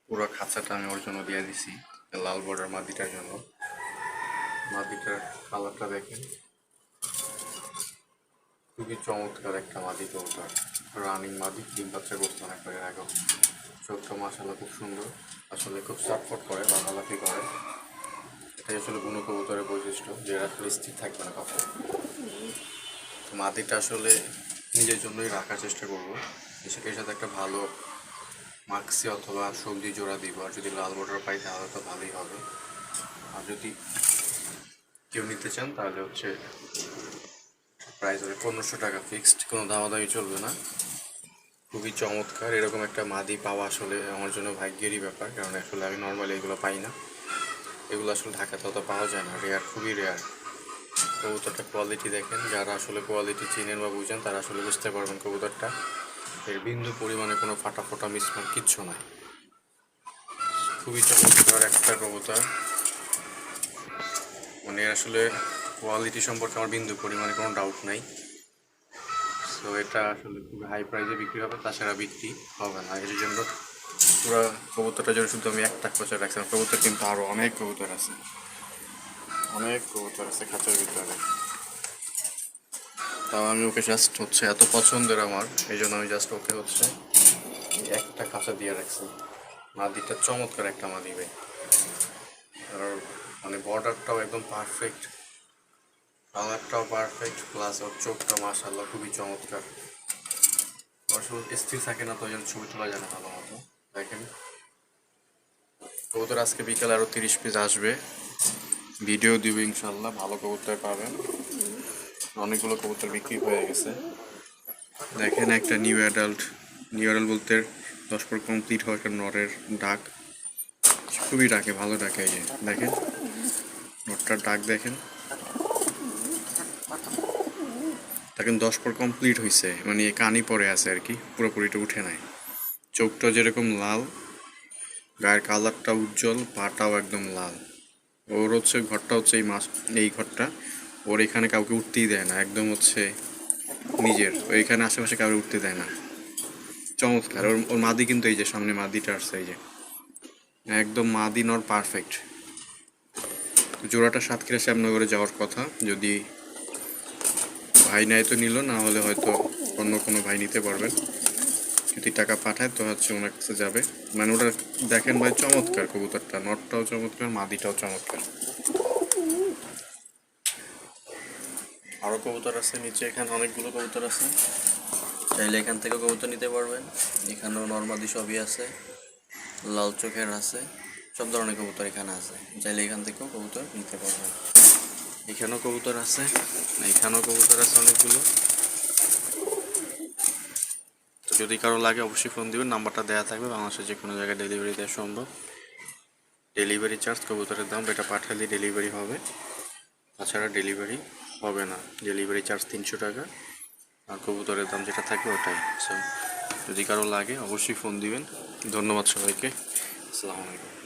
পুরো খাঁচাটা আমি ওর জন্য দিয়ে দিছি, লাল বর্ডার মাদিটার জন্য। মাদিটার কালারটা দেখেন, খুবই চমৎকার একটা মাদি কবুতর। রানিং মাদি, ডিম বাচ্চা করছে অনেকবার এর আগেও। চোখটা মাশাআল্লাহ খুব সুন্দর, আসলে খুব চটপট করে, লাফালাফি করে। এটাই আসলে বুনো কবুতরের বৈশিষ্ট্য, যে আসলে স্থির থাকবে না কখনো। তো মাদিটা আসলে নিজের জন্যই রাখার চেষ্টা করবো। এর সাথে একটা ভালো মাক্সি অথবা সবজি জোড়া দিব, আর যদি লাল বর্ডার পাই তাহলে তো ভালোই হবে। আর যদি কেউ নিতে চান তাহলে হচ্ছে প্রাইস হবে 1500 টাকা ফিক্সড, কোনো দামাদামি চলবে না। খুবই চমৎকার, এরকম একটা মাদি পাওয়া আসলে আমার জন্য ভাগ্যেরই ব্যাপার, কারণ আসলে আমি নর্মালি এগুলো পাই না। এগুলো আসলে ঢাকাতে অত পাওয়া যায় না, রেয়ার, খুবই রেয়ার। কবুতরটা কোয়ালিটি দেখেন, যারা আসলে কোয়ালিটি চিনেন বা বুঝেন তারা আসলে বুঝতে পারবেন কবুতরটা এর বিন্দু পরিমাণে কোনো ফাটা ফোটা মিসমার্ক কিচ্ছু নাই। খুবই চমৎকার একটা কবুতর, মানে আসলে কোয়ালিটি সম্পর্কে আমার বিন্দু পরিমাণে কোনো ডাউট নাই। তো এটা আসলে খুব হাই প্রাইসে বিক্রি হবে, তাছাড়া বিক্রি হবে না। এর জন্য পুরো কবুতরটার জন্য শুধু আমি একটা খোঁচা রাখছিলাম। কবুতর কিন্তু আরও অনেক কবুতর আছে, অনেক কবুতর আছে খাঁচার ভিতরে। তাও আমি ওকে জাস্ট হচ্ছে এত পছন্দের আমার, এই জন্য আমি জাস্ট ওকে হচ্ছে একটা খাঁচা দিয়ে রাখছি। মাদিটা চমৎকার একটা মাদি ভাই, আর মানে বর্ডারটাও একদম পারফেক্ট, কালারটাও পারফেক্ট, প্লাস ওর চোখটা মাশাআল্লাহ খুবই চমৎকার। আসলে স্থির থাকে না, তো যেন ছবি তোলা যায় না ভালো মতো। দেখেন কবুতর আজকে বিকালে আরও 30 পিস আসবে, ভিডিও দিব ইনশাল্লাহ, ভালো কবুতর পাবেন। অনেকগুলো কবুতর বিক্রি হয়ে গেছে। দেখেন একটা নিউ অ্যাডাল্ট বলতে 10 পর কমপ্লিট হওয়া একটা নরের ডাক, খুবই ডাকে, ভালো ডাকে। এই যে দেখেন নটটার ডাক দেখেন, দেখেন 10 পর কমপ্লিট হয়েছে, মানে কানি পরে আছে আর কি, পুরোপুরিটা উঠে নাই। চোখটা যেরকম লাল, গায়ের কালারটা উজ্জ্বল, পাটাও একদম লাল। ওর হচ্ছে ঘরটা হচ্ছে এই ঘরটা ওর এখানে কাউকে উঠতেই দেয় না, একদম হচ্ছে নিজের, এখানে আশেপাশে কাউকে উঠতে দেয় না। চমৎকার। ওর ওর মাদি কিন্তু এই যে সামনে মাদিটা আসছে, এই যে একদম মাদি নর পারফেক্ট। জোড়াটা সাতক্ষীরা শ্যামনগরে যাওয়ার কথা, যদি ভাই নেয় তো নিল, না হলে হয়তো অন্য কোনো ভাই নিতে পারবেন। যদি টাকা পাঠায় তো হচ্ছে ওনার কাছে যাবে। মানে ওটা দেখেন ভাই, চমৎকার কবুতরটা, নটটাও চমৎকার, মাদিটাও চমৎকার। আরও কবুতর আছে নিচে, এখানে অনেকগুলো কবুতর আছে, চাইলে এখান থেকে কবুতর নিতে পারবেন। এখানেও নর্মাদি সবই আছে, লাল চোখের আছে, সব ধরনের কবুতর এখানে আছে, চাইলে এখান থেকেও কবুতর নিতে পারবেন। এখানেও কবুতর আছে, এখানেও কবুতর আছে অনেকগুলো। তো যদি কারো লাগে অবশ্যই ফোন দিবেন, নাম্বারটা দেওয়া থাকবে। বাংলাদেশের যে কোনো জায়গায় ডেলিভারি দেওয়া সম্ভব। ডেলিভারি চার্জ কবুতরের দাম, এটা পাঠালে ডেলিভারি হবে, তাছাড়া ডেলিভারি হবে না। ডেলিভারি চার্জ 300 টাকা, আর কবুতরের দাম যেটা থাকবে ওটাই। সো যদি কারো লাগে অবশ্যই ফোন দিবেন। ধন্যবাদ সবাইকে, আসসালামু আলাইকুম।